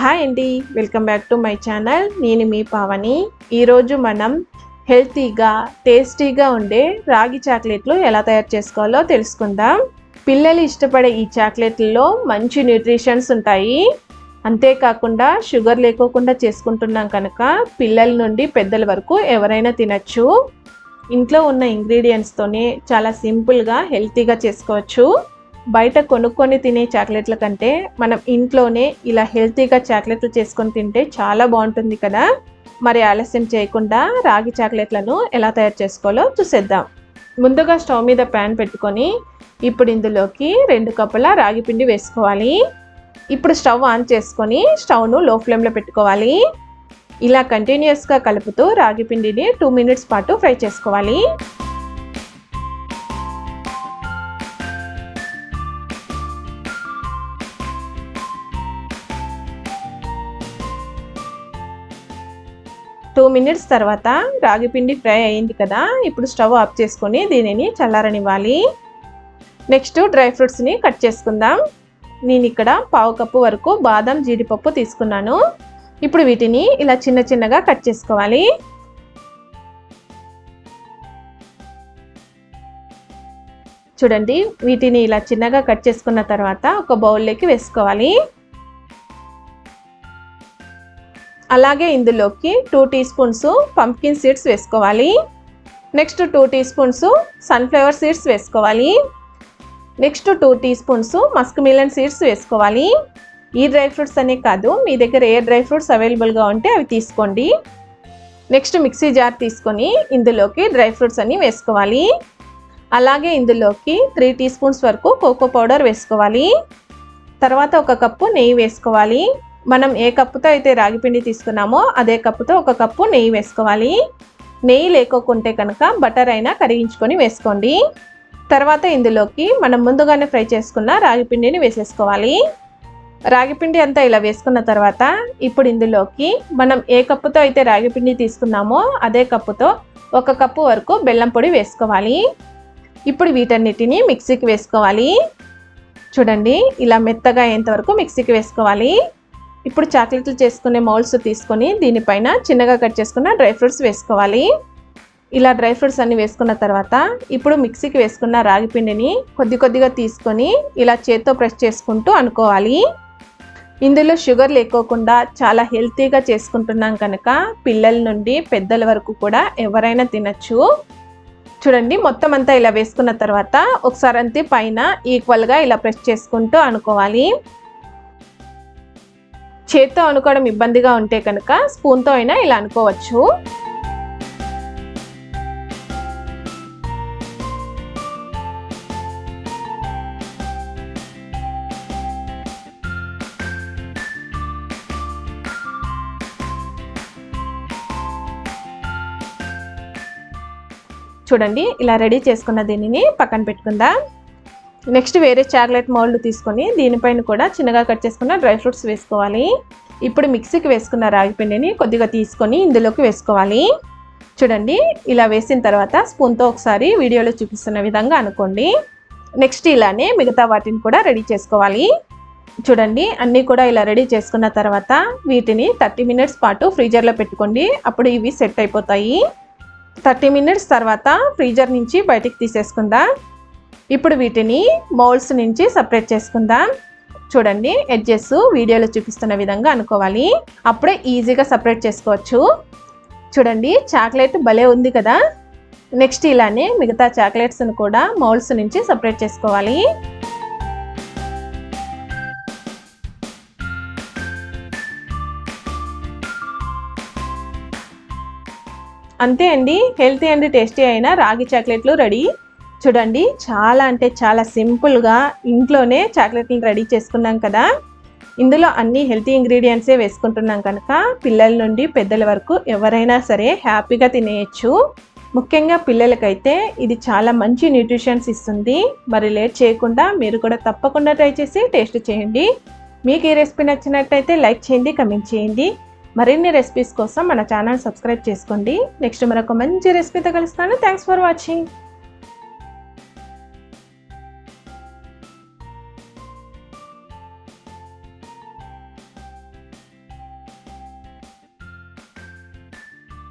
Hi అండి, welcome back to my channel. నేను మీ పావని. ఈరోజు మనం హెల్తీగా టేస్టీగా ఉండే రాగి చాక్లెట్లు ఎలా తయారు చేసుకోవాలో తెలుసుకుందాం. పిల్లలు ఇష్టపడే ఈ చాక్లెట్లలో మంచి న్యూట్రిషన్స్ ఉంటాయి. అంతేకాకుండా షుగర్ లేకోకుండా చేసుకుంటున్నాం కనుక పిల్లల నుండి పెద్దల వరకు ఎవరైనా తినచ్చు. ఇంట్లో ఉన్న ఇంగ్రీడియంట్స్తోనే చాలా సింపుల్గా హెల్తీగా చేసుకోవచ్చు. బయట కొనుక్కొని తినే చాక్లెట్ల కంటే మనం ఇంట్లోనే ఇలా హెల్తీగా చాక్లెట్లు చేసుకొని తింటే చాలా బాగుంటుంది కదా. మరి ఆలస్యం చేయకుండా రాగి చాక్లెట్లను ఎలా తయారు చేసుకోవాలో చూసేద్దాం. ముందుగా స్టవ్ మీద ప్యాన్ పెట్టుకొని ఇప్పుడు ఇందులోకి 2 కప్పుల రాగి పిండి వేసుకోవాలి. ఇప్పుడు స్టవ్ ఆన్ చేసుకొని స్టవ్ను లో ఫ్లేమ్లో పెట్టుకోవాలి. ఇలా కంటిన్యూస్గా కలుపుతూ రాగి పిండిని 2 మినిట్స్ పాటు ఫ్రై చేసుకోవాలి. టూ మినిట్స్ తర్వాత రాగి పిండి ఫ్రై అయింది కదా. ఇప్పుడు స్టవ్ ఆఫ్ చేసుకొని దీనిని చల్లారనివ్వాలి. నెక్స్ట్ డ్రై ఫ్రూట్స్ని కట్ చేసుకుందాం. నేను ఇక్కడ 1/2 కప్పు వరకు బాదం జీడిపప్పు తీసుకున్నాను. ఇప్పుడు వీటిని ఇలా చిన్న చిన్నగా కట్ చేసుకోవాలి. చూడండి, వీటిని ఇలా చిన్నగా కట్ చేసుకున్న తర్వాత ఒక బౌల్లోకి వేసుకోవాలి. అలాగే ఇందులోకి 2 టీ స్పూన్స్ పంప్కిన్ సీడ్స్ వేసుకోవాలి. Next 2 teaspoons sunflower seeds వేసుకోవాలి. Next 2 teaspoons muskmelon seeds వేసుకోవాలి. ఈ డ్రై ఫ్రూట్స్ అనే కాదు, మీ దగ్గర ఏ డ్రై ఫ్రూట్స్ అవైలబుల్గా ఉంటే అవి తీసుకోండి. నెక్స్ట్ మిక్సీ జార్ తీసుకొని ఇందులోకి డ్రై ఫ్రూట్స్ అన్ని వేసుకోవాలి. అలాగే ఇందులోకి 3 టీ స్పూన్స్ వరకు కోకో పౌడర్ వేసుకోవాలి. తర్వాత 1 కప్పు నెయ్యి వేసుకోవాలి. మనం ఏ కప్పుతో అయితే రాగి పిండి తీసుకున్నామో అదే కప్పుతో 1 కప్పు నెయ్యి వేసుకోవాలి. నెయ్యి లేకోకుంటే కనుక బటర్ అయినా కరిగించుకొని వేసుకోండి. తర్వాత ఇందులోకి మనం ముందుగానే ఫ్రై చేసుకున్న రాగి పిండిని వేసేసుకోవాలి. రాగి పిండి అంతా ఇలా వేసుకున్న తర్వాత ఇప్పుడు ఇందులోకి మనం ఏ కప్పుతో అయితే రాగి పిండి తీసుకున్నామో అదే కప్పుతో 1 కప్పు వరకు బెల్లం పొడి వేసుకోవాలి. ఇప్పుడు వీటన్నిటిని మిక్సీకి వేసుకోవాలి. చూడండి, ఇలా మెత్తగా అయ్యేంత వరకు మిక్సీకి వేసుకోవాలి. ఇప్పుడు చాక్లెట్లు చేసుకునే మౌల్డ్స్ తీసుకొని దీనిపైన చిన్నగా కట్ చేసుకున్న డ్రై ఫ్రూట్స్ వేసుకోవాలి. ఇలా డ్రై ఫ్రూట్స్ అన్ని వేసుకున్న తర్వాత ఇప్పుడు మిక్సీకి వేసుకున్న రాగి పిండిని కొద్ది కొద్దిగా తీసుకొని ఇలా చేత్తో ప్రెస్ చేసుకుంటూ అనుకోవాలి. ఇందులో షుగర్ లేకోకుండా చాలా హెల్తీగా చేసుకుంటున్నాం కనుక పిల్లల నుండి పెద్దల వరకు కూడా ఎవరైనా తినచ్చు. చూడండి, మొత్తం అంతా ఇలా వేసుకున్న తర్వాత ఒకసారి అంతే పైన ఈక్వల్గా ఇలా ప్రెస్ చేసుకుంటూ అనుకోవాలి. చేత్తో అనుకోవడం ఇబ్బందిగా ఉంటే కనుక స్పూన్తో అయినా ఇలా అనుకోవచ్చు. చూడండి, ఇలా రెడీ చేసుకున్న దీనిని పక్కన పెట్టుకుందాం. నెక్స్ట్ వేరే చాక్లెట్ మౌల్డ్ తీసుకొని దీనిపైన కూడా చిన్నగా కట్ చేసుకున్న డ్రై ఫ్రూట్స్ వేసుకోవాలి. ఇప్పుడు మిక్సీకి వేసుకున్న రాగి పిండిని కొద్దిగా తీసుకొని ఇందులోకి వేసుకోవాలి. చూడండి, ఇలా వేసిన తర్వాత స్పూన్తో ఒకసారి వీడియోలో చూపిస్తున్న విధంగా అనుకోండి. నెక్స్ట్ ఇలానే మిగతా వాటిని కూడా రెడీ చేసుకోవాలి. చూడండి, అన్నీ కూడా ఇలా రెడీ చేసుకున్న తర్వాత వీటిని 30 మినిట్స్ పాటు ఫ్రీజర్లో పెట్టుకోండి. అప్పుడు ఇవి సెట్ అయిపోతాయి. 30 మినిట్స్ తర్వాత ఫ్రీజర్ నుంచి బయటికి తీసేసుకుందాం. ఇప్పుడు వీటిని మౌల్డ్స్ నుంచి సపరేట్ చేసుకుందాం. చూడండి, ఎడ్జెస్ వీడియోలో చూపిస్తున్న విధంగా అనుకోవాలి. అప్పుడే ఈజీగా సపరేట్ చేసుకోవచ్చు. చూడండి, చాక్లెట్ భలే ఉంది కదా. నెక్స్ట్ ఇలానే మిగతా చాక్లెట్స్ని కూడా మౌల్డ్స్ నుంచి సపరేట్ చేసుకోవాలి. అంతే అండి, హెల్తీ అండ్ టేస్టీ అయిన రాగి చాక్లెట్లు రెడీ. చూడండి, చాలా అంటే చాలా సింపుల్గా ఇంట్లోనే చాక్లెట్లను రెడీ చేసుకున్నాం కదా. ఇందులో అన్ని హెల్తీ ఇంగ్రీడియంట్సే వేసుకుంటున్నాం కనుక పిల్లల నుండి పెద్దల వరకు ఎవరైనా సరే హ్యాపీగా తినేయచ్చు. ముఖ్యంగా పిల్లలకైతే ఇది చాలా మంచి న్యూట్రిషన్స్ ఇస్తుంది. మరి లేట్ చేయకుండా మీరు కూడా తప్పకుండా ట్రై చేసి టేస్ట్ చేయండి. మీకు ఈ రెసిపీ నచ్చినట్టయితే లైక్ చేయండి, కమెంట్ చేయండి. మరిన్ని రెసిపీస్ కోసం మన ఛానల్ సబ్స్క్రైబ్ చేసుకోండి. నెక్స్ట్ మరొక మంచి రెసిపీతో కలుస్తాను. Thanks for watching.